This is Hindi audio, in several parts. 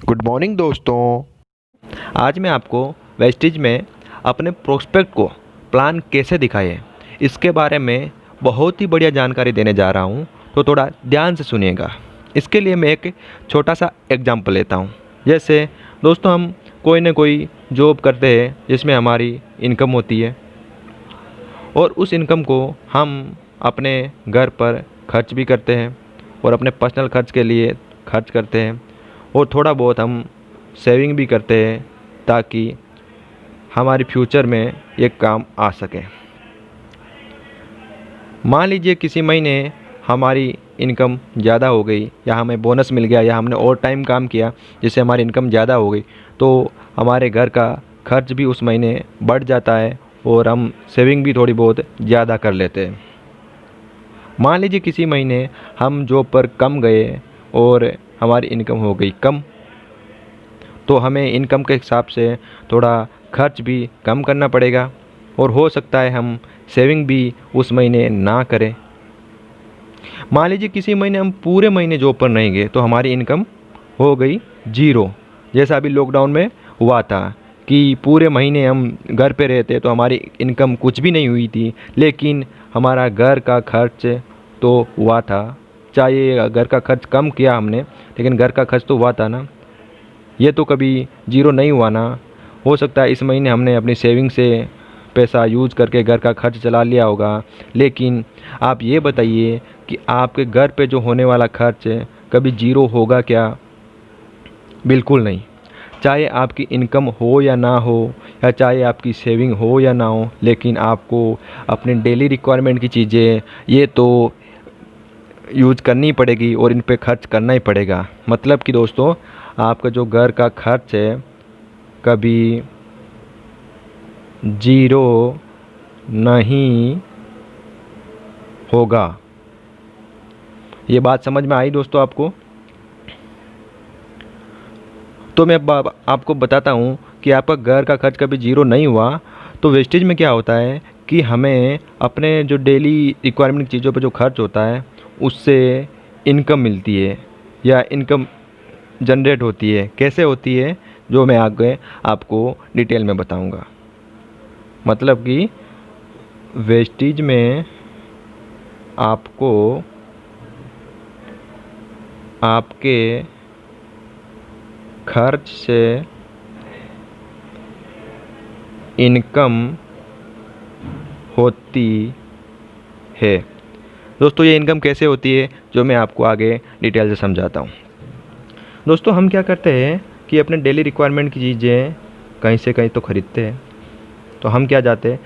गुड मॉर्निंग दोस्तों। आज मैं आपको वेस्टेज में अपने प्रोस्पेक्ट को प्लान कैसे दिखाएं इसके बारे में बहुत ही बढ़िया जानकारी देने जा रहा हूं, तो थोड़ा ध्यान से सुनिएगा। इसके लिए मैं एक छोटा सा एग्जांपल लेता हूं। जैसे दोस्तों, हम कोई ना कोई जॉब करते हैं जिसमें हमारी इनकम होती है और उस इनकम को हम अपने घर पर खर्च भी करते हैं और अपने पर्सनल खर्च के लिए खर्च करते हैं और थोड़ा बहुत हम सेविंग भी करते हैं ताकि हमारे फ्यूचर में ये काम आ सके। मान लीजिए किसी महीने हमारी इनकम ज़्यादा हो गई या हमें बोनस मिल गया या हमने ओवर टाइम काम किया जिससे हमारी इनकम ज़्यादा हो गई, तो हमारे घर का खर्च भी उस महीने बढ़ जाता है और हम सेविंग भी थोड़ी बहुत ज़्यादा कर लेते हैं। मान लीजिए किसी महीने हम जॉब पर कम गए और हमारी इनकम हो गई कम, तो हमें इनकम के हिसाब से थोड़ा खर्च भी कम करना पड़ेगा और हो सकता है हम सेविंग भी उस महीने ना करें। मान लीजिए किसी महीने हम पूरे महीने जॉब पर नहीं गए तो हमारी इनकम हो गई जीरो, जैसा अभी लॉकडाउन में हुआ था कि पूरे महीने हम घर पे रहते तो हमारी इनकम कुछ भी नहीं हुई थी, लेकिन हमारा घर का खर्च तो हुआ था। चाहे घर का खर्च कम किया हमने, लेकिन घर का खर्च तो हुआ था ना, ये तो कभी जीरो नहीं हुआ ना। हो सकता है इस महीने हमने अपनी सेविंग से पैसा यूज़ करके घर का खर्च चला लिया होगा, लेकिन आप ये बताइए कि आपके घर पे जो होने वाला खर्च कभी जीरो होगा क्या? बिल्कुल नहीं। चाहे आपकी इनकम हो या ना हो, या चाहे आपकी सेविंग हो या ना हो, लेकिन आपको अपनी डेली रिक्वायरमेंट की चीज़ें ये तो यूज़ करनी पड़ेगी और इन पे खर्च करना ही पड़ेगा। मतलब कि दोस्तों, आपका जो घर का खर्च है कभी जीरो नहीं होगा। ये बात समझ में आई दोस्तों आपको? तो मैं आपको बताता हूँ कि आपका घर का खर्च कभी जीरो नहीं हुआ तो वेस्टेज में क्या होता है कि हमें अपने जो डेली रिक्वायरमेंट चीज़ों पे जो खर्च होता है उससे इनकम मिलती है या इनकम जनरेट होती है। कैसे होती है जो मैं आगे आपको डिटेल में बताऊंगा। मतलब कि वेस्टेज में आपको आपके खर्च से इनकम होती है। दोस्तों, ये इनकम कैसे होती है जो मैं आपको आगे डिटेल से समझाता हूँ। दोस्तों, हम क्या करते हैं कि अपने डेली रिक्वायरमेंट की चीज़ें कहीं से कहीं तो ख़रीदते हैं, तो हम क्या जाते हैं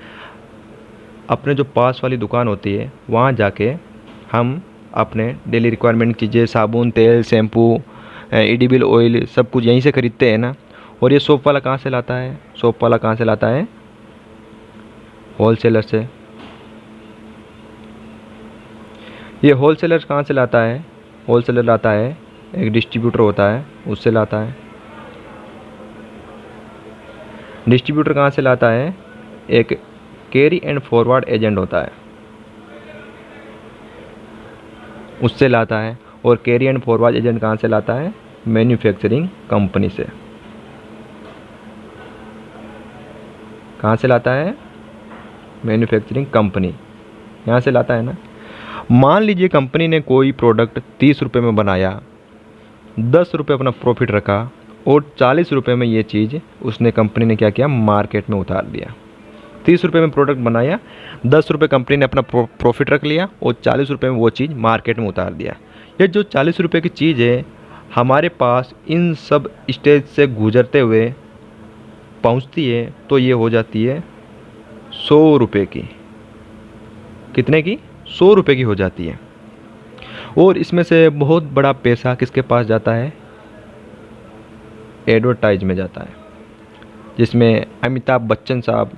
अपने जो पास वाली दुकान होती है वहाँ जाके हम अपने डेली रिक्वायरमेंट की चीज़ें साबुन, तेल, शैम्पू, एडिबल ऑयल सब कुछ यहीं से ख़रीदते हैं ना। और ये शॉप वाला कहाँ से लाता है? शॉप वाला कहाँ से लाता है? होलसेलर से। ये होलसेलर कहाँ से लाता है? होलसेलर लाता है, एक डिस्ट्रीब्यूटर होता है उससे लाता है। डिस्ट्रीब्यूटर कहाँ से लाता है? एक कैरी एंड फॉरवर्ड एजेंट होता है उससे लाता है। और कैरी एंड फॉरवर्ड एजेंट कहाँ से लाता है? मैन्युफैक्चरिंग कंपनी से। कहाँ से लाता है? मैन्युफैक्चरिंग कंपनी, यहाँ से लाता है ना। मान लीजिए कंपनी ने कोई प्रोडक्ट 30 रुपये में बनाया, 10 रुपये अपना प्रॉफिट रखा और 40 रुपये में ये चीज़ उसने कंपनी ने क्या किया? मार्केट में उतार दिया। 30 रुपये में प्रोडक्ट बनाया, 10 रुपये कंपनी ने अपना प्रॉफिट रख लिया और 40 रुपये में वो चीज़ मार्केट में उतार दिया। ये जो 40 रुपये की चीज़ है हमारे पास इन सब स्टेज से गुजरते हुए पहुंचती है तो ये हो जाती है 100 रुपये की। कितने की? 100 रुपये की हो जाती है। और इसमें से बहुत बड़ा पैसा किसके पास जाता है? एडवर्टाइज में जाता है, जिसमें अमिताभ बच्चन साहब,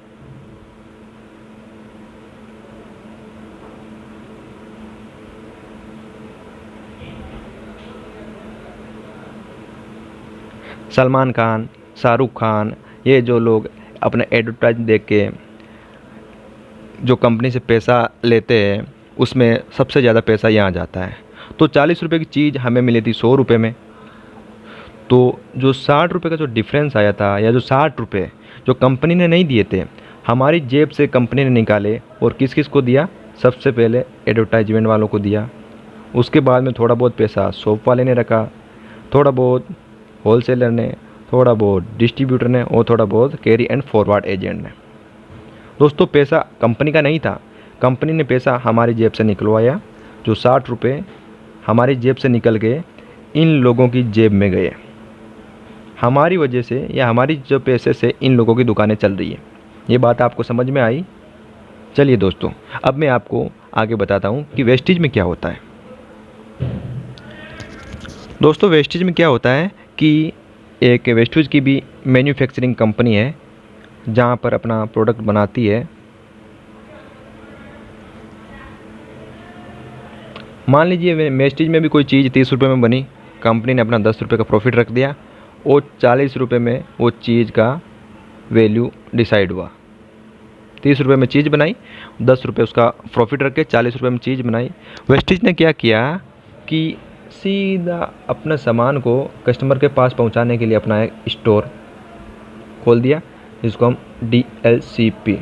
सलमान खान, शाहरुख खान, ये जो लोग अपने एडवर्टाइज देख के जो कंपनी से पैसा लेते हैं उसमें सबसे ज़्यादा पैसा यहाँ जाता है। तो 40 रुपये की चीज़ हमें मिली थी 100 रुपये में, तो जो 60 रुपये का जो डिफरेंस आया था, या जो 60 रुपये जो कंपनी ने नहीं दिए थे, हमारी जेब से कंपनी ने निकाले और किस किस को दिया? सबसे पहले एडवर्टाइजमेंट वालों को दिया, उसके बाद में थोड़ा बहुत पैसा शॉप वाले ने रखा, थोड़ा बहुत होलसेलर ने, थोड़ा बहुत डिस्ट्रीब्यूटर ने, और थोड़ा बहुत कैरी एंड फॉरवर्ड एजेंट ने। दोस्तों पैसा कंपनी का नहीं था, कंपनी ने पैसा हमारी जेब से निकलवाया। जो 60 रुपये हमारी जेब से निकल के इन लोगों की जेब में गए। हमारी वजह से या हमारी जो पैसे से इन लोगों की दुकानें चल रही है। ये बात आपको समझ में आई? चलिए दोस्तों, अब मैं आपको आगे बताता हूँ कि वेस्टेज में क्या होता है। दोस्तों वेस्टेज में क्या होता है कि एक वेस्टेज की भी मैन्युफैक्चरिंग कंपनी है जहाँ पर अपना प्रोडक्ट बनाती है। मान लीजिए वेस्टेज में भी कोई चीज़ 30 रुपये में बनी, कंपनी ने अपना 10 रुपये का प्रॉफिट रख दिया और 40 रुपये में वो चीज़ का वैल्यू डिसाइड हुआ। 30 रुपये में चीज़ बनाई, 10 रुपये उसका प्रॉफिट रख के 40 रुपये में चीज़ बनाई। वेस्टेज ने क्या किया कि सीधा अपना सामान को कस्टमर के पास पहुंचाने के लिए अपना एक स्टोर खोल दिया, जिसको हम DLCP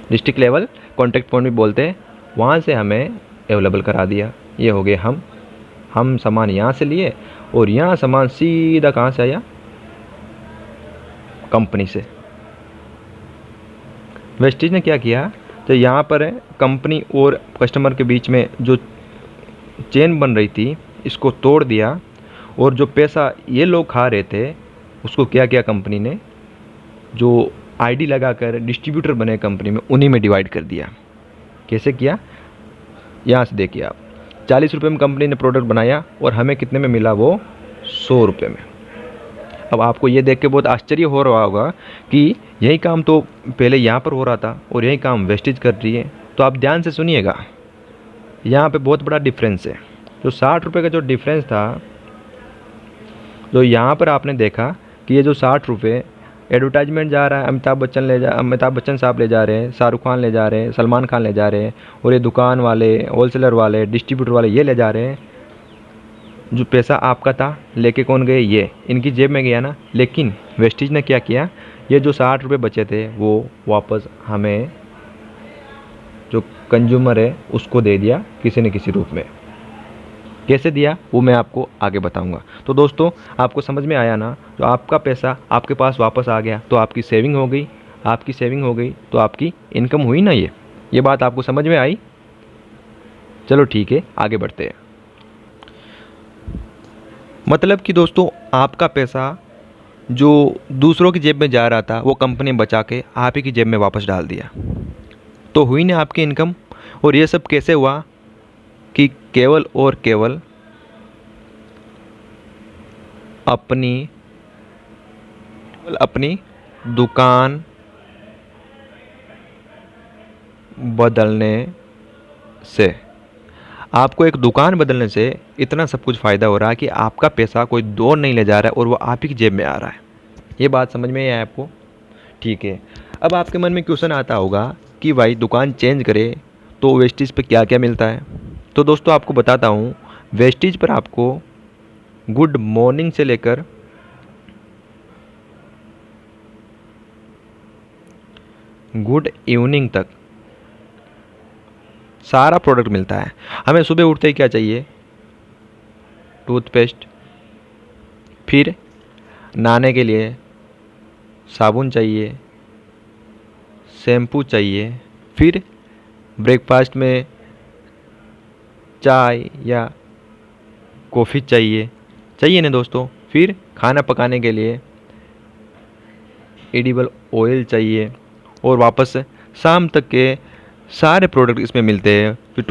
district level contact point भी बोलते हैं। वहाँ से हमें अवेलेबल करा दिया। ये हो गए हम सामान यहाँ से लिए और यहाँ सामान सीधा कहाँ से आया? कंपनी से। वेस्टेज ने क्या किया, तो यहाँ पर कंपनी और कस्टमर के बीच में जो चेन बन रही थी, इसको तोड़ दिया और जो पैसा ये लोग खा रहे थे उसको क्या किया कंपनी ने, जो आईडी लगाकर डिस्ट्रीब्यूटर बने कंपनी में, उन्हीं में डिवाइड कर दिया। कैसे किया? यहाँ से देखिए आप, 40 रुपये में कंपनी ने प्रोडक्ट बनाया और हमें कितने में मिला? वो 100 रुपये में। अब आपको ये देख के बहुत आश्चर्य हो रहा होगा कि यही काम तो पहले यहाँ पर हो रहा था और यही काम वेस्टेज कर रही है। तो आप ध्यान से सुनिएगा, यहाँ पे बहुत बड़ा डिफरेंस है। जो 60 रुपये का जो डिफरेंस था, जो यहाँ पर आपने देखा कि ये जो 60 रुपये एडवर्टाइजमेंट जा रहा है, अमिताभ बच्चन साहब ले जा रहे हैं, शाहरुख खान ले जा रहे हैं, सलमान खान ले जा रहे हैं, और ये दुकान वाले, होलसेलर वाले, डिस्ट्रीब्यूटर वाले ये ले जा रहे हैं। जो पैसा आपका था लेके कौन गए? ये इनकी जेब में गया ना। लेकिन वेस्टेज ने क्या किया, ये जो 60 रुपये बचे थे वो वापस हमें जो कंज्यूमर है उसको दे दिया किसी न किसी रूप में। कैसे दिया वो मैं आपको आगे बताऊंगा। तो दोस्तों आपको समझ में आया ना, जो आपका पैसा आपके पास वापस आ गया तो आपकी सेविंग हो गई, आपकी सेविंग हो गई तो आपकी इनकम हुई ना। ये बात आपको समझ में आई? चलो ठीक है, आगे बढ़ते हैं। मतलब कि दोस्तों आपका पैसा जो दूसरों की जेब में जा रहा था वो कंपनी बचा के आप ही की जेब में वापस डाल दिया, तो हुई ना आपकी इनकम। और ये सब कैसे हुआ कि केवल और केवल अपनी दुकान बदलने से। आपको एक दुकान बदलने से इतना सब कुछ फ़ायदा हो रहा है कि आपका पैसा कोई दूर नहीं ले जा रहा है और वो आप ही की जेब में आ रहा है। ये बात समझ में आया आपको? ठीक है। अब आपके मन में क्वेश्चन आता होगा कि भाई दुकान चेंज करे तो वेस्टेज पे क्या क्या मिलता है। तो दोस्तों आपको बताता हूँ, वेस्टेज पर आपको गुड मॉर्निंग से लेकर गुड इवनिंग तक सारा प्रोडक्ट मिलता है। हमें सुबह उठते ही क्या चाहिए? टूथपेस्ट, फिर नहाने के लिए साबुन चाहिए, शैम्पू चाहिए, फिर ब्रेकफास्ट में चाय या कॉफ़ी चाहिए ना दोस्तों। फिर खाना पकाने के लिए एडिबल ऑयल चाहिए और वापस शाम तक के सारे प्रोडक्ट इसमें मिलते हैं। फिर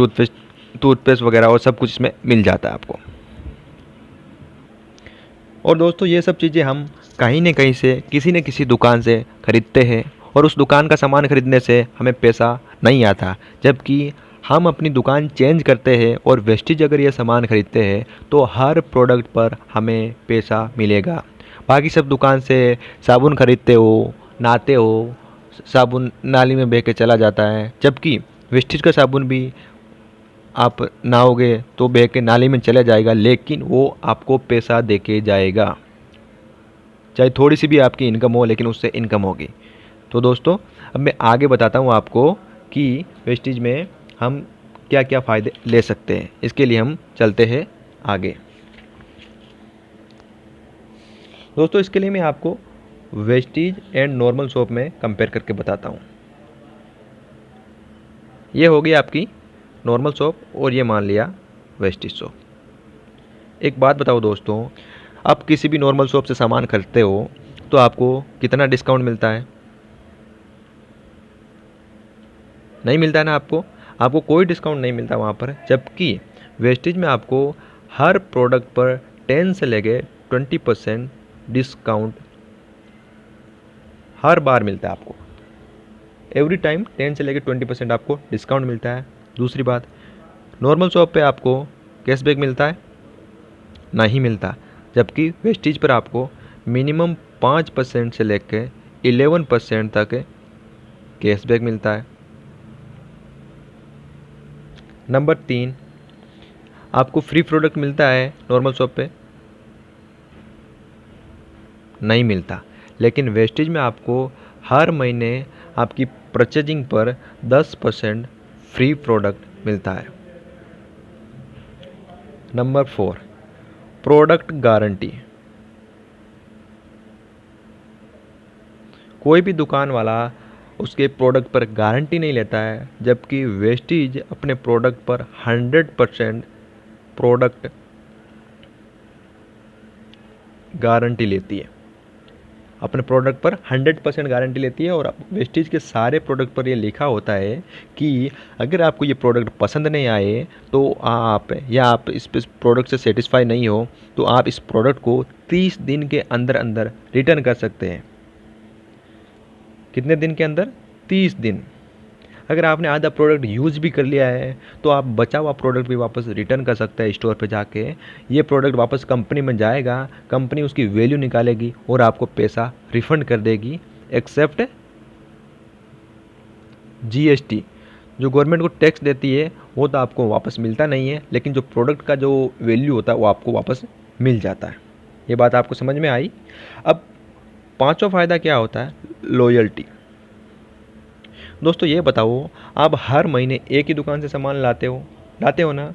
टूथपेस्ट वगैरह और सब कुछ इसमें मिल जाता है आपको। और दोस्तों ये सब चीज़ें हम कहीं न कहीं से किसी न किसी दुकान से ख़रीदते हैं और उस दुकान का सामान ख़रीदने से हमें पैसा नहीं आता। जबकि हम अपनी दुकान चेंज करते हैं और वेस्टेज अगर ये सामान ख़रीदते हैं तो हर प्रोडक्ट पर हमें पैसा मिलेगा। बाकी सब दुकान से साबुन ख़रीदते हो, नहाते हो, साबुन नाली में बह के चला जाता है। जबकि वेस्टेज का साबुन भी आप नहाओगे तो बह के नाली में चला जाएगा, लेकिन वो आपको पैसा दे के जाएगा। चाहे थोड़ी सी भी आपकी इनकम हो, लेकिन उससे इनकम होगी। तो दोस्तों अब मैं आगे बताता हूँ आपको कि वेस्टेज में हम क्या क्या फ़ायदे ले सकते हैं। इसके लिए हम चलते हैं आगे। दोस्तों इसके लिए मैं आपको वेस्टेज एंड नॉर्मल सोप में कंपेयर करके बताता हूँ। ये होगी आपकी नॉर्मल सोप और ये मान लिया वेस्टेज सोप। एक बात बताओ दोस्तों, आप किसी भी नॉर्मल शॉप से सामान खरीदते हो तो आपको कितना डिस्काउंट मिलता है? नहीं मिलता है ना। आपको कोई डिस्काउंट नहीं मिलता वहाँ पर। जबकि वेस्टेज में आपको हर प्रोडक्ट पर 10 से लेके 20% डिस्काउंट हर बार मिलता है आपको। एवरी टाइम 10 से लेके 20% आपको डिस्काउंट मिलता है। दूसरी बात, नॉर्मल शॉप पे आपको कैशबैक मिलता है? नहीं मिलता। जबकि वेस्टेज पर आपको मिनिमम 5% से लेकर 11% तक कैशबैक मिलता है। नंबर 3, आपको फ्री प्रोडक्ट मिलता है नॉर्मल शॉप पे? नहीं मिलता। लेकिन वेस्टेज में आपको हर महीने आपकी परचेजिंग पर 10% फ्री प्रोडक्ट मिलता है। Number 4, product guarantee. कोई भी दुकान वाला उसके प्रोडक्ट पर गारंटी नहीं लेता है, जबकि वेस्टेज अपने प्रोडक्ट पर 100% प्रोडक्ट गारंटी लेती है। अपने प्रोडक्ट पर 100% गारंटी लेती है। और वेस्टेज के सारे प्रोडक्ट पर ये लिखा होता है कि अगर आपको ये प्रोडक्ट पसंद नहीं आए तो आप इस प्रोडक्ट से सेटिस्फाई नहीं हो तो आप इस प्रोडक्ट को 30 दिन के अंदर अंदर रिटर्न कर सकते हैं। कितने दिन के अंदर? 30 दिन। अगर आपने आधा प्रोडक्ट यूज़ भी कर लिया है तो आप बचा हुआ प्रोडक्ट भी वापस रिटर्न कर सकते हैं स्टोर पे जाके। ये प्रोडक्ट वापस कंपनी में जाएगा, कंपनी उसकी वैल्यू निकालेगी और आपको पैसा रिफंड कर देगी, एक्सेप्ट जीएसटी। जो गवर्नमेंट को टैक्स देती है वो तो आपको वापस मिलता नहीं है, लेकिन जो प्रोडक्ट का जो वैल्यू होता है वो आपको वापस मिल जाता है। ये बात आपको समझ में आई। अब पांचवा फ़ायदा क्या होता है? लॉयल्टी। दोस्तों ये बताओ, आप हर महीने एक ही दुकान से सामान लाते हो ना?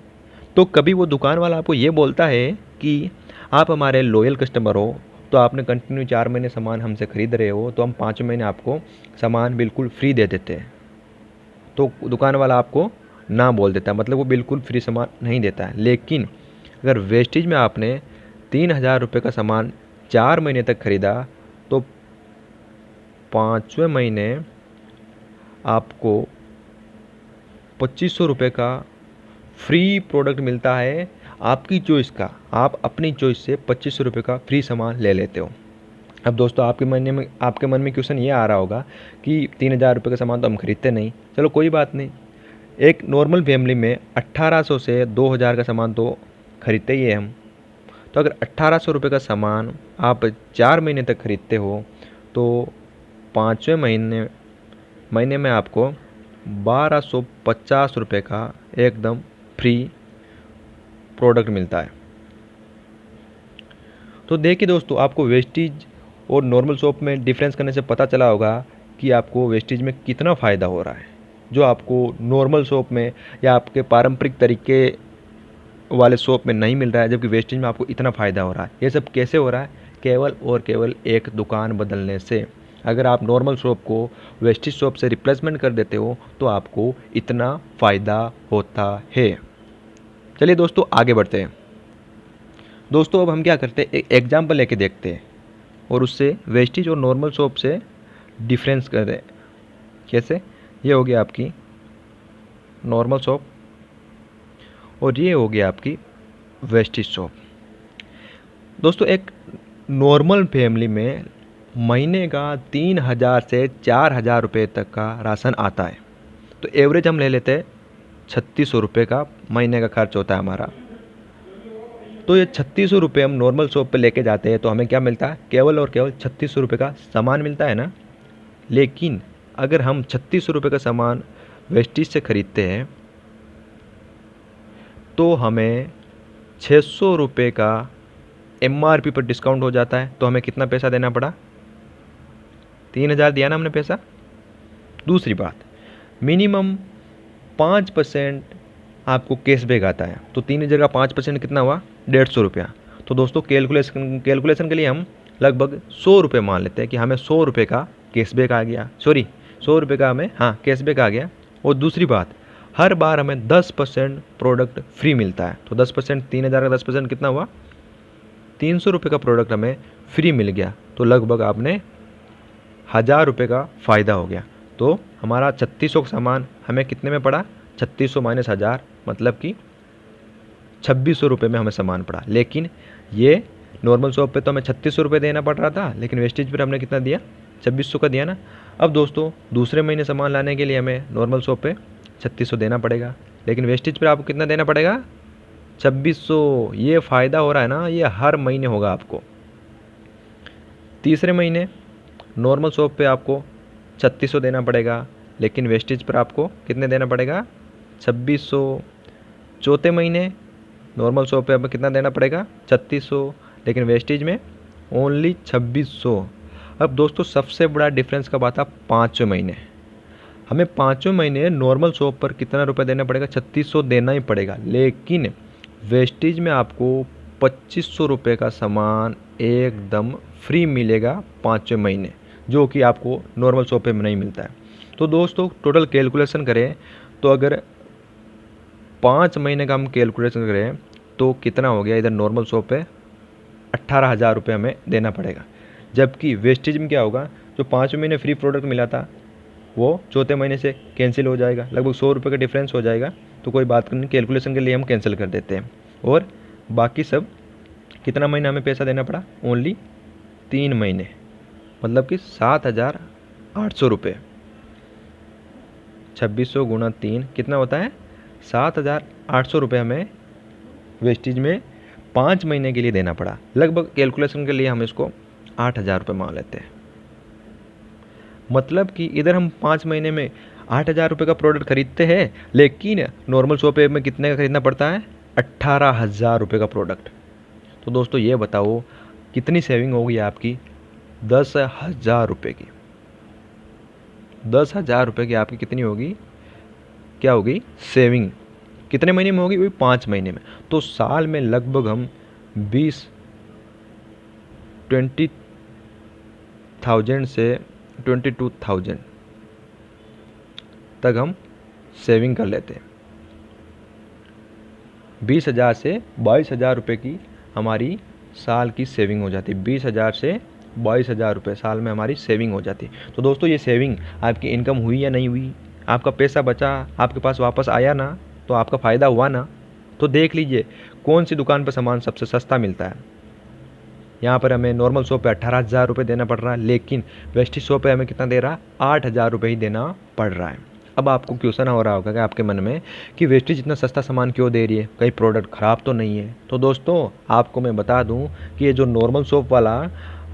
तो कभी वो दुकान वाला आपको ये बोलता है कि आप हमारे लॉयल कस्टमर हो, तो आपने कंटिन्यू 4 महीने सामान हमसे ख़रीद रहे हो तो हम 5 महीने आपको सामान बिल्कुल फ्री दे देते हैं। तो दुकान वाला आपको ना बोल देता है, मतलब वो बिल्कुल फ्री सामान नहीं देता है। लेकिन अगर वेस्टेज में आपने 3000 रुपये का सामान 4 महीने तक ख़रीदा तो 5वें महीने आपको 2500 रुपये का फ्री प्रोडक्ट मिलता है आपकी चॉइस का। आप अपनी चॉइस से 2500 रुपये का फ्री सामान ले लेते हो। अब दोस्तों आपके मन में क्वेश्चन ये आ रहा होगा कि 3000 रुपये का सामान तो हम खरीदते नहीं। चलो कोई बात नहीं, एक नॉर्मल फैमिली में 1800 से 2000 का सामान तो खरीदते ही है हम। तो अगर 1800 रुपये का सामान आप 4 महीने तक खरीदते हो तो 5वें महीने में आपको 1250 रुपये का एकदम फ्री प्रोडक्ट मिलता है। तो देखिए दोस्तों, आपको वेस्टेज और नॉर्मल शॉप में डिफरेंस करने से पता चला होगा कि आपको वेस्टेज में कितना फ़ायदा हो रहा है, जो आपको नॉर्मल शॉप में या आपके पारंपरिक तरीके वाले शॉप में नहीं मिल रहा है, जबकि वेस्टेज में आपको इतना फ़ायदा हो रहा है। ये सब कैसे हो रहा है? केवल और केवल एक दुकान बदलने से। अगर आप नॉर्मल शॉप को वेस्टेज शॉप से रिप्लेसमेंट कर देते हो तो आपको इतना फ़ायदा होता है। चलिए दोस्तों आगे बढ़ते हैं। दोस्तों अब हम क्या करते हैं, एक एग्जाम्पल लेके देखते हैं और उससे वेस्टेज और नॉर्मल शॉप से डिफरेंस कर दें। कैसे? ये हो गया आपकी नॉर्मल शॉप और ये हो गया आपकी वेस्टेज शॉप। दोस्तों एक नॉर्मल फैमिली में महीने का 3000 से 4000 रुपये तक का राशन आता है। तो एवरेज हम ले लेते हैं 3600 रुपये का महीने का खर्च होता है हमारा। तो ये 3600 रुपये हम नॉर्मल शॉप पे लेके जाते हैं तो हमें क्या मिलता है? केवल और केवल 3600 रुपये का सामान मिलता है ना। लेकिन अगर हम 3600 रुपये का सामान वेस्टेज से ख़रीदते हैं तो हमें 600 रुपये का MRP पर डिस्काउंट हो जाता है तो हमें कितना पैसा देना पड़ा, 3000 दिया ना हमने पैसा। दूसरी बात, मिनिमम 5% आपको कैशबैक आता है, तो 3000 का 5% कितना हुआ, 150 रुपया। तो दोस्तों कैलकुलेशन के लिए हम लगभग 100 रुपये मान लेते हैं कि हमें 100 रुपये का कैशबैक आ गया, 100 रुपये का हमें कैशबैक आ गया। और दूसरी बात, हर बार हमें 10% प्रोडक्ट फ्री मिलता है, तो 10%, 3000 का 10% कितना हुआ, 300 रुपये का प्रोडक्ट हमें फ्री मिल गया, तो लगभग आपने 1000 रुपये का फ़ायदा हो गया। तो हमारा 3600 का सामान हमें कितने में पड़ा, 3600 माइनस 1000 मतलब कि 2600 रुपये में हमें सामान पड़ा। लेकिन ये नॉर्मल शॉप पे तो हमें 3600 रुपये देना पड़ रहा था, लेकिन वेस्टेज पर हमने कितना दिया, 2600 का दिया ना। अब दोस्तों दूसरे महीने सामान लाने के लिए हमें नॉर्मल शॉप पे 3600 देना पड़ेगा, लेकिन वेस्टेज पर आपको कितना देना पड़ेगा, 2600। ये फ़ायदा हो रहा है ना, ये हर महीने होगा आपको। तीसरे महीने नॉर्मल शॉप पे आपको 3600 देना पड़ेगा, लेकिन वेस्टेज पर आपको कितने देना पड़ेगा, 2600। चौथे महीने नॉर्मल शॉप पे आपको कितना देना पड़ेगा, 3600, लेकिन वेस्टेज में ओनली 2600। अब दोस्तों सबसे बड़ा डिफरेंस कब आता, 5वें महीने। हमें 5वें महीने नॉर्मल शॉप पर कितना रुपये देना पड़ेगा, 3600 देना ही पड़ेगा, लेकिन वेस्टेज में आपको 2500 रुपये का सामान एकदम फ्री मिलेगा 5वें महीने, जो कि आपको नॉर्मल शॉप पे नहीं मिलता है। तो दोस्तों टोटल कैलकुलेशन करें तो अगर 5 महीने का हम कैलकुलेशन करें तो कितना हो गया, इधर नॉर्मल शॉप पे 18,000 रुपये हमें देना पड़ेगा। जबकि वेस्टेज में क्या होगा, जो 5 महीने फ्री प्रोडक्ट मिला था वो चौथे महीने से कैंसिल हो जाएगा, लगभग 100 रुपये का डिफरेंस हो जाएगा। तो कोई बात नहीं, कैलकुलेशन के लिए हम कैंसिल कर देते हैं। और बाकी सब कितना महीना हमें पैसा देना पड़ा, ओनली 3 महीने, मतलब कि 7,800 रुपये। 2600 गुणा 3 कितना होता है, 7,800 रुपये हमें वेस्टेज में 5 महीने के लिए देना पड़ा। लगभग कैलकुलेशन के लिए हम इसको 8,000 रुपये मान लेते हैं। मतलब कि इधर हम 5 महीने में 8,000 रुपये का प्रोडक्ट खरीदते हैं, लेकिन नॉर्मल शॉप पे में कितने का खरीदना पड़ता है, 18,000 रुपये का प्रोडक्ट। तो दोस्तों ये बताओ कितनी सेविंग होगी आपकी, 10,000 रुपये की। 10,000 रुपये की आपकी कितनी होगी, क्या होगी सेविंग, कितने महीने में होगी, वही 5 महीने में। तो साल में लगभग हम 20,000 से 22,000 तक हम सेविंग कर लेते हैं। 20,000 से 22,000 रुपये की हमारी साल की सेविंग हो जाती है। 20,000 से 22,000 रुपये साल में हमारी सेविंग हो जाती है। तो दोस्तों ये सेविंग आपकी इनकम हुई या नहीं हुई, आपका पैसा बचा आपके पास वापस आया ना, तो आपका फ़ायदा हुआ ना। तो देख लीजिए कौन सी दुकान पर सामान सबसे सस्ता मिलता है। यहाँ पर हमें नॉर्मल शॉप पे 18,000 रुपये देना पड़ रहा है, लेकिन वेस्टेज शॉप पे हमें कितना दे रहा है, 8,000 रुपये ही देना पड़ रहा है। अब आपको क्वेश्चन हो रहा होगा कि आपके मन में कि वेस्टेज इतना सस्ता सामान क्यों दे रही है, कहीं प्रोडक्ट ख़राब तो नहीं है। तो दोस्तों आपको मैं बता दूं कि ये जो नॉर्मल शॉप वाला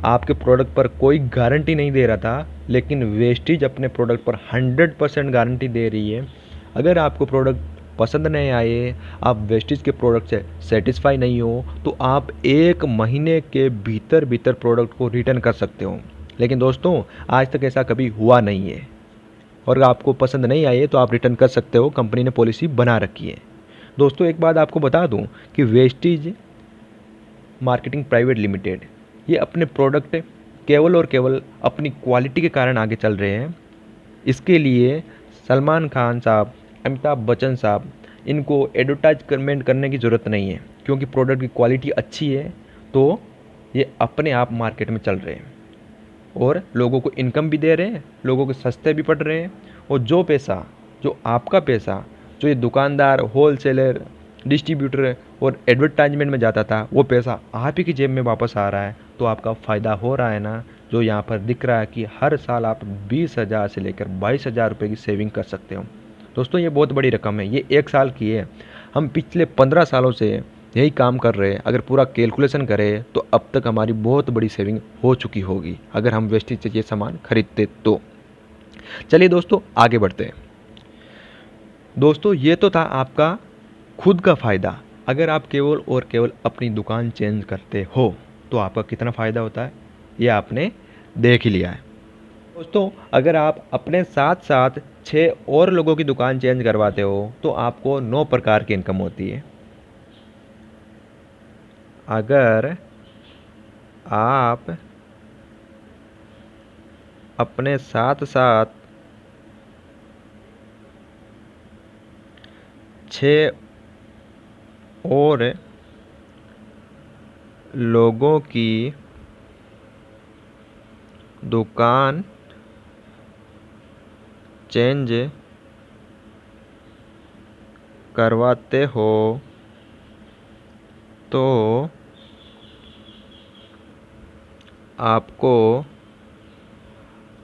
आपके प्रोडक्ट पर कोई गारंटी नहीं दे रहा था, लेकिन वेस्टेज अपने प्रोडक्ट पर 100% गारंटी दे रही है। अगर आपको प्रोडक्ट पसंद नहीं आए, आप वेस्टेज के प्रोडक्ट से सेटिस्फाई नहीं हो, तो आप 1 महीने के भीतर प्रोडक्ट को रिटर्न कर सकते हो। लेकिन दोस्तों आज तक ऐसा कभी हुआ नहीं है, और आपको पसंद नहीं आए तो आप रिटर्न कर सकते हो, कंपनी ने पॉलिसी बना रखी है। दोस्तों एक बात आपको बता दूं कि वेस्टेज मार्केटिंग प्राइवेट लिमिटेड ये अपने प्रोडक्ट केवल और केवल अपनी क्वालिटी के कारण आगे चल रहे हैं। इसके लिए सलमान खान साहब, अमिताभ बच्चन साहब, इनको एडवर्टाइजमेंट करने की ज़रूरत नहीं है, क्योंकि प्रोडक्ट की क्वालिटी अच्छी है, तो ये अपने आप मार्केट में चल रहे हैं और लोगों को इनकम भी दे रहे हैं, लोगों को सस्ते भी पड़ रहे हैं। और जो पैसा, जो आपका पैसा, जो ये दुकानदार, होलसेलर, डिस्ट्रीब्यूटर और एडवर्टाइजमेंट में जाता था, वो पैसा आप ही की जेब में वापस आ रहा है। तो आपका फ़ायदा हो रहा है ना, जो यहाँ पर दिख रहा है कि हर साल आप 20,000 से लेकर 22,000 रुपये की सेविंग कर सकते हो। दोस्तों ये बहुत बड़ी रकम है, ये 1 साल की है। हम पिछले 15 सालों से यही काम कर रहे हैं। अगर पूरा कैलकुलेशन करें तो अब तक हमारी बहुत बड़ी सेविंग हो चुकी होगी, अगर हम वेस्टेज से ये सामान खरीदते तो। चलिए दोस्तों आगे बढ़ते हैं। दोस्तों ये तो था आपका खुद का फ़ायदा। अगर आप केवल और केवल अपनी दुकान चेंज करते हो तो आपका कितना फ़ायदा होता है ये आपने देख ही लिया है। दोस्तों, अगर आप अपने साथ साथ 6 और लोगों की दुकान चेंज करवाते हो तो आपको 9 प्रकार की इनकम होती है। अगर आप अपने साथ साथ 6 और लोगों की दुकान चेंज करवाते हो तो आपको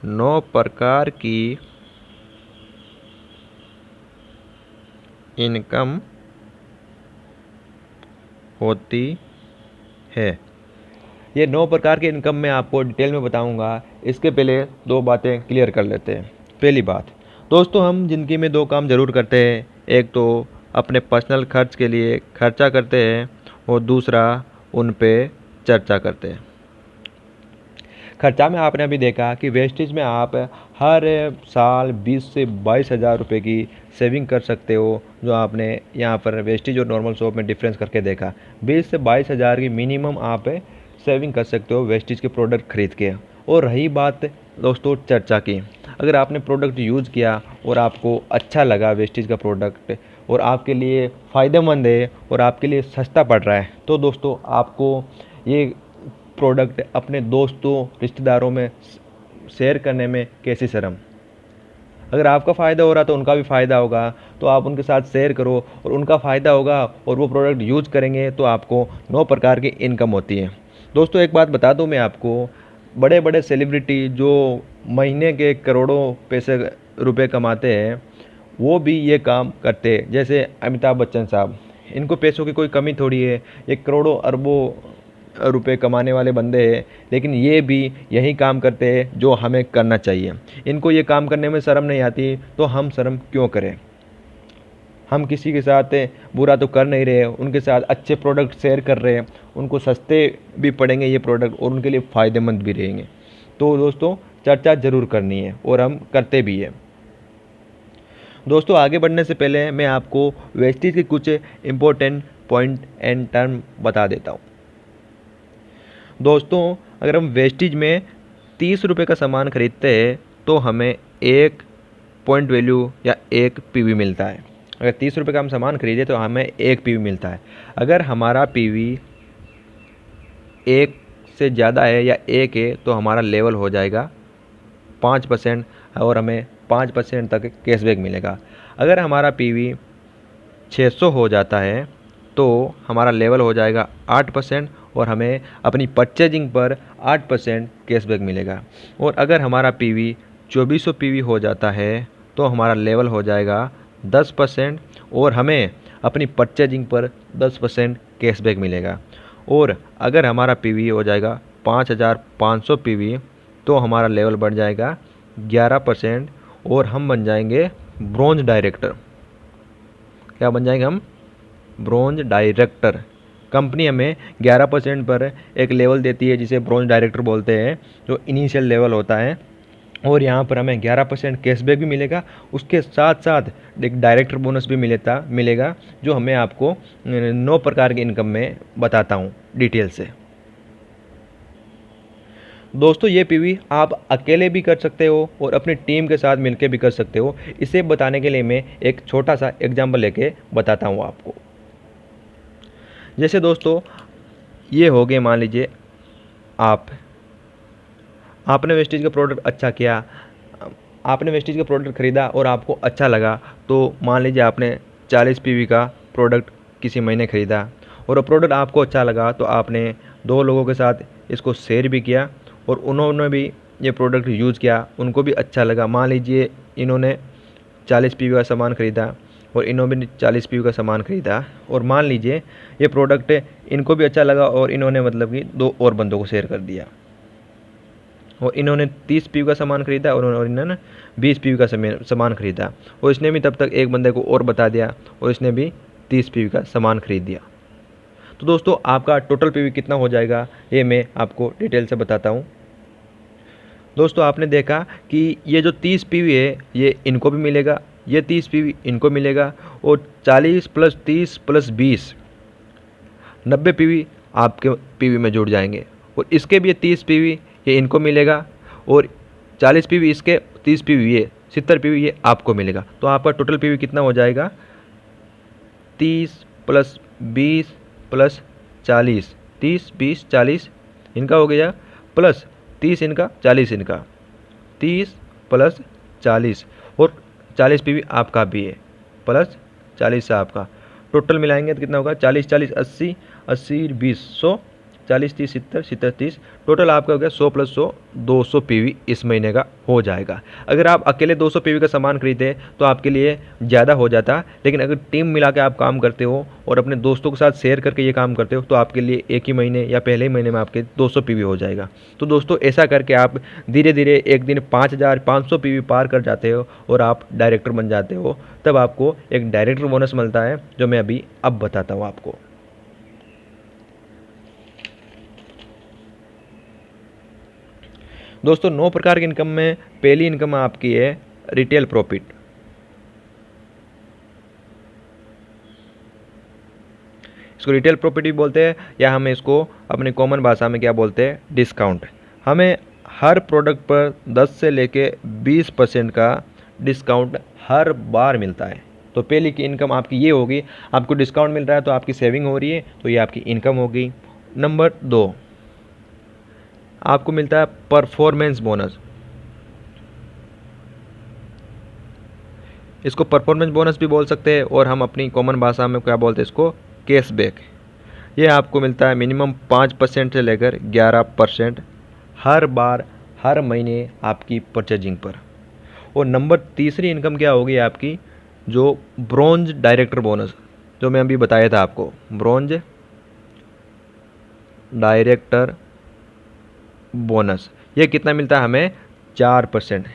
9 प्रकार की इनकम होती है। ये 9 प्रकार की इनकम मैं आपको डिटेल में बताऊंगा। इसके पहले 2 बातें क्लियर कर लेते हैं। पहली बात, दोस्तों हम ज़िंदगी में 2 काम ज़रूर करते हैं। एक तो अपने पर्सनल खर्च के लिए खर्चा करते हैं और दूसरा उन पे चर्चा करते हैं। खर्चा में आपने अभी देखा कि वेस्टेज में आप हर साल 20 से 22 हज़ार रुपये की सेविंग कर सकते हो, जो आपने यहाँ पर वेस्टेज और नॉर्मल शॉप में डिफरेंस करके देखा। 20 से 22 हज़ार की मिनिमम आप सेविंग कर सकते हो वेस्टेज के प्रोडक्ट खरीद के। और रही बात दोस्तों चर्चा की, अगर आपने प्रोडक्ट यूज़ किया और आपको अच्छा लगा वेस्टेज का प्रोडक्ट और आपके लिए फ़ायदेमंद है और आपके लिए सस्ता पड़ रहा है, तो दोस्तों आपको ये प्रोडक्ट अपने दोस्तों रिश्तेदारों में शेयर करने में कैसी शर्म। अगर आपका फ़ायदा हो रहा तो उनका भी फ़ायदा होगा, तो आप उनके साथ शेयर करो और उनका फ़ायदा होगा और वो प्रोडक्ट यूज़ करेंगे तो आपको 9 प्रकार की इनकम होती है। दोस्तों एक बात बता दूं मैं आपको, बड़े बड़े सेलिब्रिटी जो महीने के करोड़ों पैसे रुपए कमाते हैं वो भी ये काम करते हैं। जैसे अमिताभ बच्चन साहब, इनको पैसों की कोई कमी थोड़ी है, ये करोड़ों अरबों रुपए कमाने वाले बंदे हैं, लेकिन ये भी यही काम करते हैं जो हमें करना चाहिए। इनको ये काम करने में शर्म नहीं आती, तो हम शर्म क्यों करें। हम किसी के साथ बुरा तो कर नहीं रहे, उनके साथ अच्छे प्रोडक्ट शेयर कर रहे हैं, उनको सस्ते भी पड़ेंगे ये प्रोडक्ट और उनके लिए फ़ायदेमंद भी रहेंगे। तो दोस्तों चर्चा ज़रूर करनी है और हम करते भी हैं। दोस्तों आगे बढ़ने से पहले मैं आपको वेस्टेज के कुछ इम्पोर्टेंट पॉइंट एंड टर्म बता देता हूँ। दोस्तों अगर हम वेस्टेज में 30 रुपये का सामान खरीदते हैं तो हमें 1 पॉइंट वैल्यू या 1 पीवी मिलता है। अगर 30 रुपये का हम सामान खरीदे तो हमें 1 पीवी मिलता है। अगर हमारा पीवी 1 से ज़्यादा है या 1 है तो हमारा लेवल हो जाएगा 5% और हमें 5% तक कैशबैक मिलेगा। अगर हमारा पीवी 600 हो जाता है तो हमारा लेवल हो जाएगा 8% और हमें अपनी परचेजिंग पर 8% कैशबैक मिलेगा। और अगर हमारा पीवी 2400 पीवी हो जाता है तो हमारा लेवल हो जाएगा 10% और हमें अपनी परचेजिंग पर 10% कैशबैक मिलेगा। और अगर हमारा पीवी हो जाएगा 5500 पीवी तो हमारा लेवल बढ़ जाएगा 11% और हम बन जाएंगे ब्रॉन्ज डायरेक्टर। क्या बन जाएंगे हम? Bronze director. कंपनी हमें 11% पर एक लेवल देती है जिसे ब्रॉन्ज डायरेक्टर बोलते हैं, जो इनिशियल लेवल होता है। और यहाँ पर हमें 11% कैशबैक भी मिलेगा, उसके साथ साथ एक डायरेक्टर बोनस भी मिलेगा जो हमें आपको 9 प्रकार की इनकम में बताता हूँ डिटेल से। दोस्तों ये पीवी आप अकेले भी कर सकते हो और अपनी टीम के साथ मिलकर भी कर सकते हो। इसे बताने के लिए मैं एक छोटा सा एग्जाम्पल लेके बताता हूँ आपको। जैसे दोस्तों ये हो गए, मान लीजिए आपने वेस्टेज का प्रोडक्ट अच्छा किया, आपने वेस्टेज का प्रोडक्ट ख़रीदा और आपको अच्छा लगा, तो मान लीजिए आपने 40 पीवी का प्रोडक्ट किसी महीने ख़रीदा और वो प्रोडक्ट आपको अच्छा लगा तो आपने 2 लोगों के साथ इसको शेयर भी किया और उन्होंने भी ये प्रोडक्ट यूज़ किया, उनको भी अच्छा लगा। मान लीजिए इन्होंने 40 पीवी का सामान ख़रीदा और इन्होंने भी 40 पीवी का सामान ख़रीदा और मान लीजिए ये प्रोडक्ट इनको भी अच्छा लगा और इन्होंने मतलब कि 2 और बंदों को शेयर कर दिया और इन्होंने 30 पीवी का सामान खरीदा और इन्होंने 20 पीवी का सामान खरीदा और इसने भी तब तक एक बंदे को और बता दिया और इसने भी 30 पीवी का सामान खरीद दिया। तो दोस्तों आपका टोटल पीवी कितना हो जाएगा ये मैं आपको डिटेल से बताता हूँ। दोस्तों आपने देखा कि ये जो 30 पीवी है ये इनको भी मिलेगा, ये 30 पीवी इनको मिलेगा, और 40 + 30 + 20 90 पीवी आपके पीवी में जुड़ जाएंगे। और इसके भी ये 30 पीवी ये इनको मिलेगा, और 40 पीवी इसके, 30 पीवी ये, 70 पीवी ये आपको मिलेगा। तो आपका टोटल पीवी कितना हो जाएगा 30 + 20 + 40, 30 20 40 इनका हो गया, प्लस 30 इनका 40 इनका, 30 + 40 और 40 पीवी आपका भी है, प्लस 40 आपका, टोटल मिलाएंगे तो कितना होगा 40 40 80 80 20 100, 40 30 70 70 30, टोटल आपका हो गया 100 + 100 200 पीवी इस महीने का हो जाएगा। अगर आप अकेले 200 पीवी का सामान खरीदे तो आपके लिए ज़्यादा हो जाता, लेकिन अगर टीम मिला के आप काम करते हो और अपने दोस्तों के साथ शेयर करके ये काम करते हो तो आपके लिए एक ही महीने या पहले ही महीने में आपके 200 पीवी हो जाएगा। तो दोस्तों ऐसा करके आप धीरे धीरे एक दिन 5500 पीवी पार कर जाते हो और आप डायरेक्टर बन जाते हो। तब आपको एक डायरेक्टर बोनस मिलता है जो मैं अभी अब बताता हूँ आपको। दोस्तों 9 प्रकार की इनकम में पहली इनकम आपकी है रिटेल प्रॉफिट। इसको रिटेल प्रॉफिट भी बोलते हैं, या हमें इसको अपनी कॉमन भाषा में क्या बोलते हैं, डिस्काउंट। हमें हर प्रोडक्ट पर 10 से लेके 20% का डिस्काउंट हर बार मिलता है। तो पहली की इनकम आपकी ये होगी, आपको डिस्काउंट मिल रहा है तो आपकी सेविंग हो रही है, तो ये आपकी इनकम होगी। नंबर 2 आपको मिलता है परफॉर्मेंस बोनस। इसको परफॉर्मेंस बोनस भी बोल सकते हैं, और हम अपनी कॉमन भाषा में क्या बोलते हैं इसको, कैशबैक। ये आपको मिलता है मिनिमम 5% से लेकर 11% हर बार हर महीने आपकी परचेजिंग पर। और नंबर तीसरी इनकम क्या होगी आपकी, जो ब्रॉन्ज डायरेक्टर बोनस, जो मैं अभी बताया था आपको, ब्रॉन्ज डायरेक्टर बोनस। ये कितना मिलता है हमें 4%।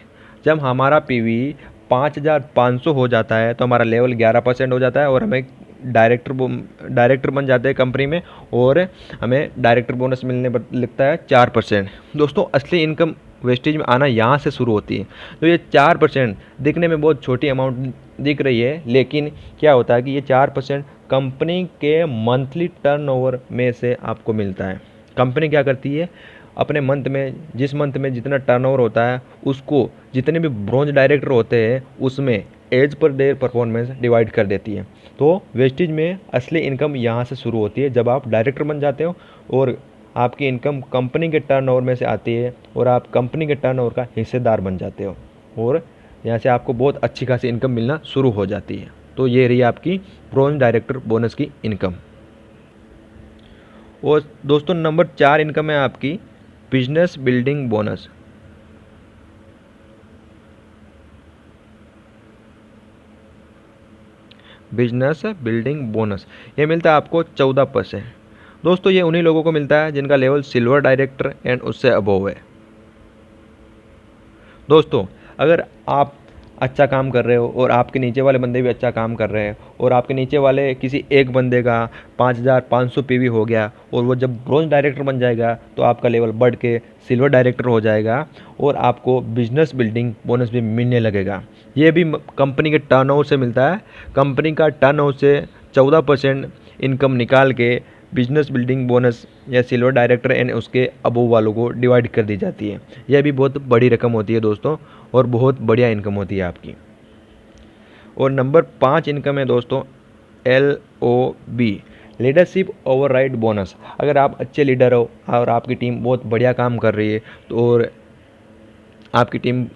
जब हमारा पीवी 5500 हो जाता है तो हमारा लेवल 11% हो जाता है और हमें डायरेक्टर बन जाते हैं कंपनी में, और हमें डायरेक्टर बोनस मिलने लगता है 4%। दोस्तों असली इनकम वेस्टेज में आना यहाँ से शुरू होती है। तो ये 4% दिखने में बहुत छोटी अमाउंट दिख रही है, लेकिन क्या होता है कि ये 4% कंपनी के मंथली टर्नओवर में से आपको मिलता है। कंपनी क्या करती है, अपने मंथ में, जिस मंथ में जितना टर्नओवर होता है उसको जितने भी ब्रॉन्ज डायरेक्टर होते हैं उसमें as per their performance divide कर देती है। तो वेस्टेज में असली इनकम यहाँ से शुरू होती है, जब आप डायरेक्टर बन जाते हो और आपकी इनकम कंपनी के टर्नओवर में से आती है और आप कंपनी के टर्नओवर का हिस्सेदार बन जाते हो, और यहाँ से आपको बहुत अच्छी खासी इनकम मिलना शुरू हो जाती है। तो ये रही आपकी ब्रॉन्ज डायरेक्टर बोनस की इनकम। और दोस्तों नंबर 4 इनकम है आपकी business building bonus. Business building bonus ये मिलता है आपको 14%। दोस्तों ये उन्हीं लोगों को मिलता है जिनका लेवल सिल्वर डायरेक्टर एंड उससे अबोव है। दोस्तों अगर आप अच्छा काम कर रहे हो और आपके नीचे वाले बंदे भी अच्छा काम कर रहे हैं, और आपके नीचे वाले किसी एक बंदे का 5500 पीवी हो गया, और वो जब ब्रॉन्ज डायरेक्टर बन जाएगा तो आपका लेवल बढ़ के सिल्वर डायरेक्टर हो जाएगा और आपको बिजनेस बिल्डिंग बोनस भी मिलने लगेगा। ये भी कंपनी के टर्नओवर से मिलता है। कंपनी का टर्नओवर से 14% इनकम निकाल के बिजनेस बिल्डिंग बोनस या सिल्वर डायरेक्टर एंड उसके अबोव वालों को डिवाइड कर दी जाती है। यह भी बहुत बड़ी रकम होती है दोस्तों, और बहुत बढ़िया इनकम होती है आपकी। और नंबर 5 इनकम है दोस्तों LOB, लीडरशिप ओवरराइड बोनस। अगर आप अच्छे लीडर हो और आपकी टीम बहुत बढ़िया काम कर रही है तो, और आपकी टीम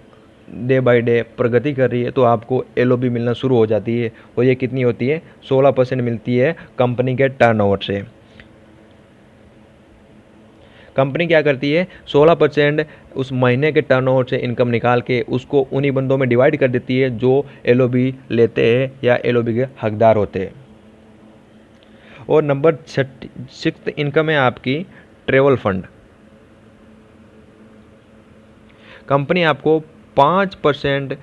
डे बाय डे प्रगति कर रही है, तो आपको LOB मिलना शुरू हो जाती है। और ये कितनी होती है, 16% मिलती है कंपनी के टर्नओवर से। कंपनी क्या करती है, 16% उस महीने के टर्नओवर से इनकम निकाल के उसको उन्हीं बंदों में डिवाइड कर देती है जो LOB लेते हैं या LOB के हकदार होते हैं। और नंबर 6 इनकम है आपकी ट्रेवल फंड। कंपनी आपको 5%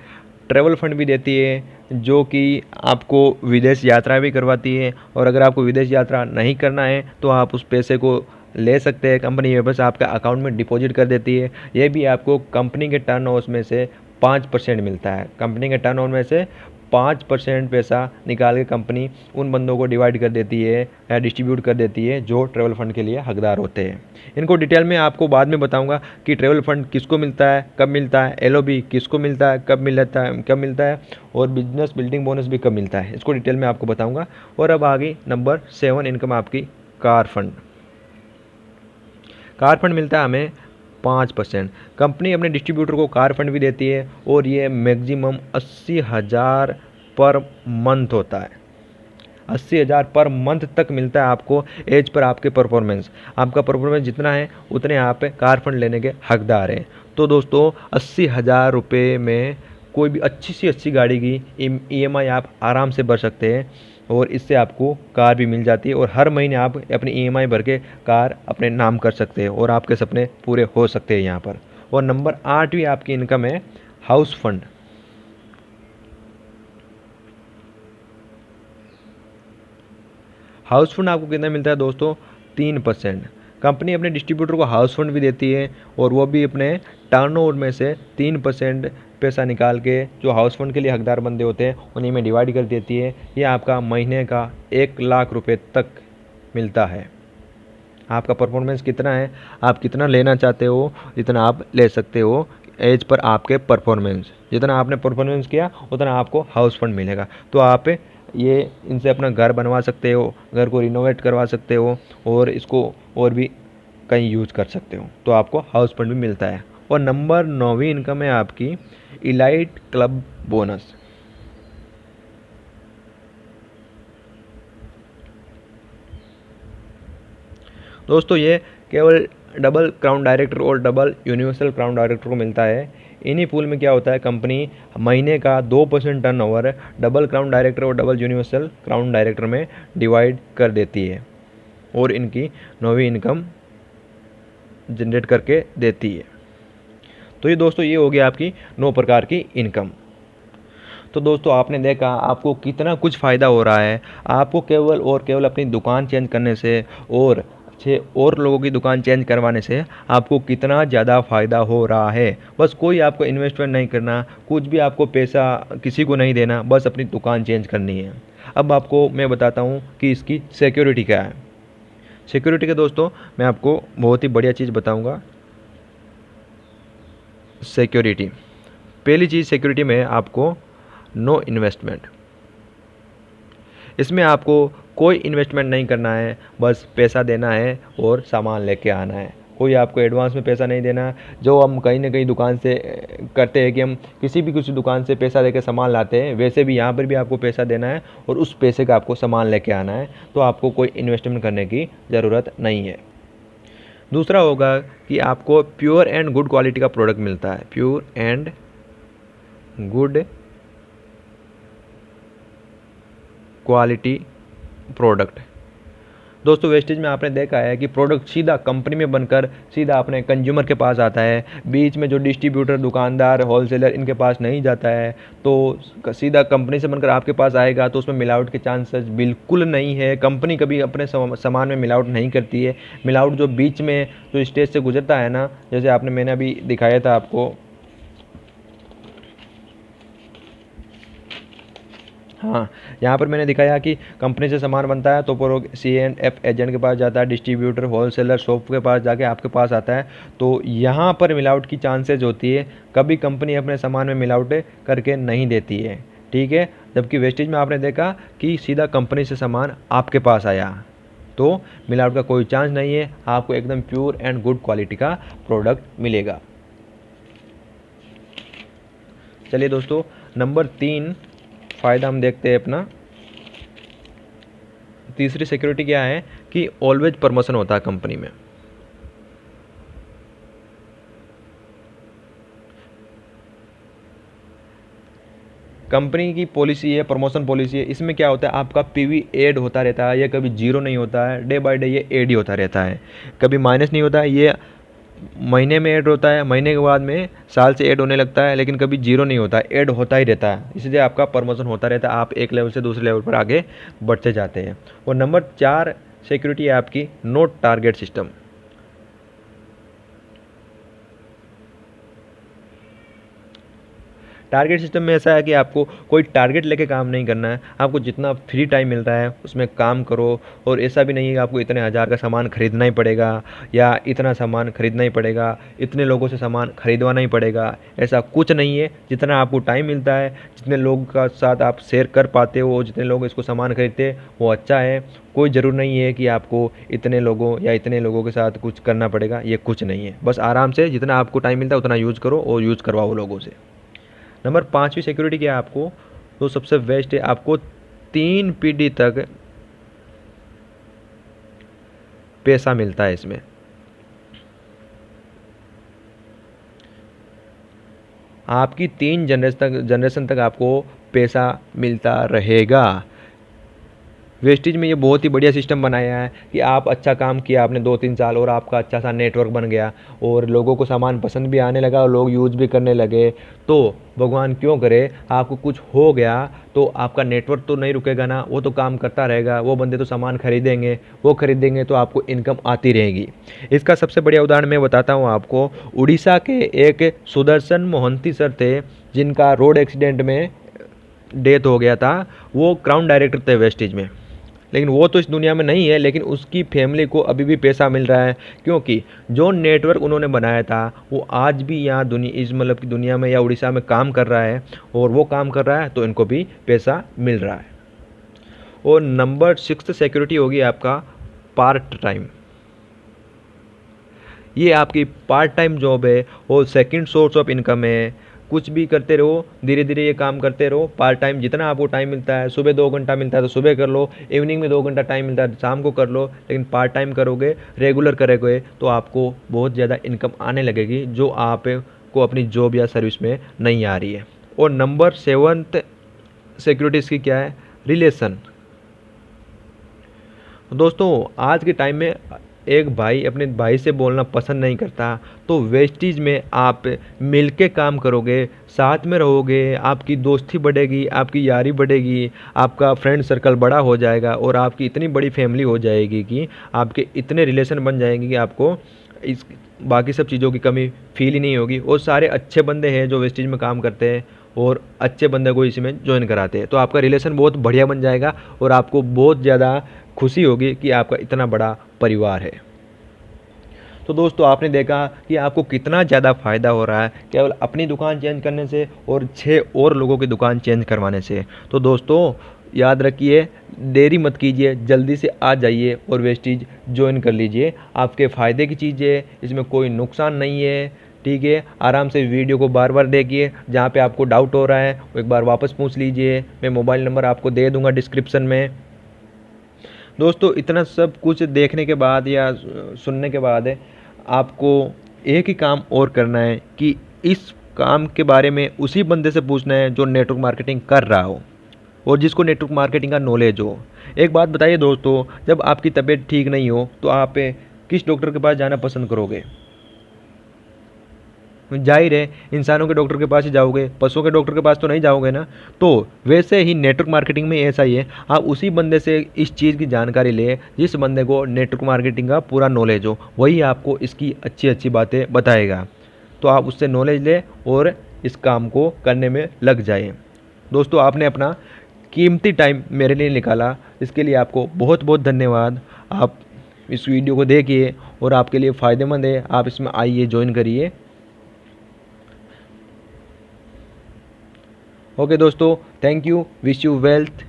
ट्रेवल फंड भी देती है, जो कि आपको विदेश यात्रा भी करवाती है। और अगर आपको विदेश यात्रा नहीं करना है तो आप उस पैसे को ले सकते हैं, कंपनी बस आपका अकाउंट में डिपॉजिट कर देती है। ये भी आपको कंपनी के टर्नओवर में से 5% मिलता है। कंपनी के टर्नओवर में से 5% पैसा निकाल के कंपनी उन बंदों को डिवाइड कर देती है या डिस्ट्रीब्यूट कर देती है जो ट्रैवल फंड के लिए हकदार होते हैं। इनको डिटेल में आपको बाद में बताऊंगा कि ट्रैवल फंड किसको मिलता है, कब मिलता है, एलओबी किसको मिलता है, कब मिलता है और बिजनेस बिल्डिंग बोनस भी कब मिलता है, इसको डिटेल में आपको बताऊँगा। और अब आगे नंबर 7 इनकम आपकी कार फंड। कार फंड मिलता है हमें 5%। कंपनी अपने डिस्ट्रीब्यूटर को कार फंड भी देती है और ये मैक्सिमम 80,000 पर मंथ होता है। 80,000 पर मंथ तक मिलता है आपको, एज पर आपके परफॉर्मेंस। आपका परफॉर्मेंस जितना है उतने आप कार फंड लेने के हकदार हैं। तो दोस्तों 80,000 रुपये में कोई भी अच्छी सी अच्छी गाड़ी की EMI आप आराम से भर सकते हैं और इससे आपको कार भी मिल जाती है और हर महीने आप अपनी EMI भर के कार अपने नाम कर सकते हैं और आपके सपने पूरे हो सकते हैं यहाँ पर। और नंबर 8वीं आपकी इनकम है हाउस फंड। हाउस फंड आपको कितना मिलता है दोस्तों? 3%। कंपनी अपने डिस्ट्रीब्यूटर को हाउस फंड भी देती है और वो भी अपने टर्नओवर में से 3% पैसा निकाल के जो हाउस फंड के लिए हकदार बंदे होते हैं उन्हीं में डिवाइड कर देती है। ये आपका महीने का 1 लाख रुपए तक मिलता है। आपका परफॉर्मेंस कितना है, आप कितना लेना चाहते हो जितना आप ले सकते हो, एज पर आपके परफॉर्मेंस। जितना आपने परफॉर्मेंस किया उतना आपको हाउस फंड मिलेगा। तो आप ये इनसे अपना घर बनवा सकते हो, घर को रिनोवेट करवा सकते हो और इसको और भी कहीं यूज़ कर सकते हो। तो आपको हाउस फंड भी मिलता है। और नंबर 9वीं इनकम है आपकी इलाइट क्लब बोनस। दोस्तों ये केवल डबल क्राउन डायरेक्टर और डबल यूनिवर्सल क्राउन डायरेक्टर को मिलता है। इन्हीं पूल में क्या होता है, कंपनी महीने का 2% टर्नओवर डबल क्राउन डायरेक्टर और डबल यूनिवर्सल क्राउन डायरेक्टर में डिवाइड कर देती है और इनकी 9वीं इनकम जनरेट करके देती है। तो ये दोस्तों ये हो गया आपकी 9 प्रकार की इनकम। तो दोस्तों आपने देखा आपको कितना कुछ फ़ायदा हो रहा है। आपको केवल और केवल अपनी दुकान चेंज करने से और और लोगों की दुकान चेंज करवाने से आपको कितना ज़्यादा फ़ायदा हो रहा है। बस कोई आपको इन्वेस्टमेंट नहीं करना, कुछ भी आपको पैसा किसी को नहीं देना, बस अपनी दुकान चेंज करनी है। अब आपको मैं बताता हूँ कि इसकी सिक्योरिटी क्या है। सिक्योरिटी के दोस्तों मैं आपको बहुत ही बढ़िया चीज़ बताऊँगा। सिक्योरिटी, पहली चीज़ सिक्योरिटी में आपको नो इन्वेस्टमेंट। इसमें आपको कोई इन्वेस्टमेंट नहीं करना है, बस पैसा देना है और सामान लेके आना है। कोई आपको एडवांस में पैसा नहीं देना, जो हम कहीं ना कहीं दुकान से करते हैं कि हम किसी दुकान से पैसा देकर सामान लाते हैं, वैसे भी यहाँ पर भी आपको पैसा देना है और उस पैसे का आपको सामान लेके आना है। तो आपको कोई इन्वेस्टमेंट करने की ज़रूरत नहीं है। दूसरा होगा कि आपको प्योर एंड गुड क्वालिटी का प्रोडक्ट मिलता है। Pure and good quality product. दोस्तों वेस्टेज में आपने देखा है कि प्रोडक्ट सीधा कंपनी में बनकर सीधा अपने कंज्यूमर के पास आता है, बीच में जो डिस्ट्रीब्यूटर, दुकानदार, होलसेलर इनके पास नहीं जाता है। तो सीधा कंपनी से बनकर आपके पास आएगा तो उसमें मिलावट के चांसेस बिल्कुल नहीं है। कंपनी कभी अपने सामान में मिलावट नहीं करती है। मिलावट जो बीच में जो स्टेज से गुजरता है ना, जैसे मैंने अभी दिखाया था आपको, हाँ यहाँ पर मैंने दिखाया कि कंपनी से सामान बनता है तो C&F एजेंट के पास जाता है, डिस्ट्रीब्यूटर, होलसेलर, शॉप के पास जाके आपके पास आता है। तो यहाँ पर मिलावट की चांसेज होती है, कभी कंपनी अपने सामान में मिलावट करके नहीं देती है, ठीक है। जबकि वेस्टेज में आपने देखा कि सीधा कंपनी से सामान आपके पास आया, तो मिलावट का कोई चांस नहीं है, आपको एकदम प्योर एंड गुड क्वालिटी का प्रोडक्ट मिलेगा। चलिए दोस्तों नंबर 3 फ़ायदा हम देखते हैं अपना। तीसरी सिक्योरिटी क्या है कि ऑलवेज प्रमोशन होता है कंपनी में। कंपनी की पॉलिसी है, प्रमोशन पॉलिसी है। इसमें क्या होता है, आपका पीवी ऐड होता रहता है, ये कभी जीरो नहीं होता है, डे बाय डे ये ऐड ही होता रहता है, कभी माइनस नहीं होता है। ये महीने में ऐड होता है, महीने के बाद में साल से ऐड होने लगता है, लेकिन कभी जीरो नहीं होता, ऐड होता ही रहता है। इसलिए आपका प्रमोशन होता रहता है, आप एक लेवल से दूसरे लेवल पर आगे बढ़ते जाते हैं। और नंबर 4 सिक्योरिटी है आपकी no target system. Target system में ऐसा है कि आपको कोई टारगेट लेके काम नहीं करना है, आपको जितना फ्री टाइम मिल रहा है उसमें काम करो। और ऐसा भी नहीं है कि आपको इतने हज़ार का सामान खरीदना ही पड़ेगा या इतना सामान खरीदना ही पड़ेगा, इतने लोगों से सामान खरीदवाना ही पड़ेगा, ऐसा कुछ नहीं है। जितना आपको टाइम मिलता है, जितने लोगों का साथ आप शेयर कर पाते हो, जितने लोग इसको सामान खरीदते हैं वो अच्छा है। कोई ज़रूर नहीं है कि आपको इतने लोगों या इतने लोगों के साथ कुछ करना पड़ेगा, ये कुछ नहीं है। बस आराम से जितना आपको टाइम मिलता है उतना यूज़ करो और यूज़ करवाओ लोगों से। नंबर 5वीं सिक्योरिटी क्या है आपको, तो सबसे बेस्ट है, आपको 3 पीढ़ी तक पैसा मिलता है इसमें। आपकी 3 जनरेशन तक आपको पैसा मिलता रहेगा। वेस्टेज में ये बहुत ही बढ़िया सिस्टम बनाया है कि आप अच्छा काम किया आपने 2-3 साल और आपका अच्छा सा नेटवर्क बन गया और लोगों को सामान पसंद भी आने लगा और लोग यूज़ भी करने लगे। तो भगवान क्यों करे, आपको कुछ हो गया तो आपका नेटवर्क तो नहीं रुकेगा ना, वो तो काम करता रहेगा, वो बंदे तो सामान खरीदेंगे, वो खरीदेंगे तो आपको इनकम आती रहेगी। इसका सबसे बढ़िया उदाहरण मैं बताता हूँ आपको। उड़ीसा के एक सुदर्शन मोहंती सर थे जिनका रोड एक्सीडेंट में डेथ हो गया था। वो क्राउन डायरेक्टर थे वेस्टेज में, लेकिन वो तो इस दुनिया में नहीं है, लेकिन उसकी फैमिली को अभी भी पैसा मिल रहा है क्योंकि जो नेटवर्क उन्होंने बनाया था वो आज भी यहाँ इस मतलब की दुनिया में या उड़ीसा में काम कर रहा है और वो काम कर रहा है तो इनको भी पैसा मिल रहा है। और नंबर 6 सिक्योरिटी होगी आपका पार्ट टाइम। ये आपकी पार्ट टाइम जॉब है और सेकंड सोर्स ऑफ इनकम है। कुछ भी करते रहो, धीरे धीरे ये काम करते रहो पार्ट टाइम। जितना आपको टाइम मिलता है, सुबह 2 घंटा मिलता है तो सुबह कर लो, इवनिंग में 2 घंटा टाइम मिलता है शाम को कर लो, लेकिन पार्ट टाइम करोगे, रेगुलर करोगे तो आपको बहुत ज़्यादा इनकम आने लगेगी जो आप को अपनी जॉब या सर्विस में नहीं आ रही है। और नंबर 7 सिक्योरिटी इसकी क्या है, रिलेशन। दोस्तों आज के टाइम में एक भाई अपने भाई से बोलना पसंद नहीं करता, तो वेस्टेज में आप मिल के काम करोगे, साथ में रहोगे, आपकी दोस्ती बढ़ेगी, आपकी यारी बढ़ेगी, आपका फ्रेंड सर्कल बड़ा हो जाएगा और आपकी इतनी बड़ी फैमिली हो जाएगी कि आपके इतने रिलेशन बन जाएंगे कि आपको इस बाकी सब चीज़ों की कमी फील ही नहीं होगी। और सारे अच्छे बंदे हैं जो वेस्टेज में काम करते हैं और अच्छे बंदे को इसी में ज्वाइन कराते हैं, तो आपका रिलेशन बहुत बढ़िया बन जाएगा और आपको बहुत ज़्यादा खुशी होगी कि आपका इतना बड़ा परिवार है। तो दोस्तों आपने देखा कि आपको कितना ज़्यादा फ़ायदा हो रहा है केवल अपनी दुकान चेंज करने से और 6 और लोगों की दुकान चेंज करवाने से। तो दोस्तों याद रखिए, देरी मत कीजिए, जल्दी से आ जाइए और वेस्टेज ज्वाइन कर लीजिए। आपके फ़ायदे की चीज़ है, इसमें कोई नुकसान नहीं है। ठीक है, आराम से वीडियो को बार बार देखिए, जहाँ पे आपको डाउट हो रहा है वो एक बार वापस पूछ लीजिए। मैं मोबाइल नंबर आपको दे दूँगा डिस्क्रिप्शन में। दोस्तों इतना सब कुछ देखने के बाद या सुनने के बाद आपको एक ही काम और करना है कि इस काम के बारे में उसी बंदे से पूछना है जो नेटवर्क मार्केटिंग कर रहा हो और जिसको नेटवर्क मार्केटिंग का नॉलेज हो। एक बात बताइए दोस्तों, जब आपकी तबीयत ठीक नहीं हो तो आप किस डॉक्टर के पास जाना पसंद करोगे? जाहिर है इंसानों के डॉक्टर के पास ही जाओगे, पशुओं के डॉक्टर के पास तो नहीं जाओगे ना। तो वैसे ही नेटवर्क मार्केटिंग में ऐसा ही है, आप उसी बंदे से इस चीज़ की जानकारी ले जिस बंदे को नेटवर्क मार्केटिंग का पूरा नॉलेज हो, वही आपको इसकी अच्छी अच्छी बातें बताएगा। तो आप उससे नॉलेज ले और इस काम को करने में लग जाए। दोस्तों आपने अपना कीमती टाइम मेरे लिए निकाला, इसके लिए आपको बहुत बहुत धन्यवाद। आप इस वीडियो को देखिए और आपके लिए फ़ायदेमंद है, आप इसमें आइए, ज्वाइन करिए। ओके दोस्तों, thank you, wish you wealth.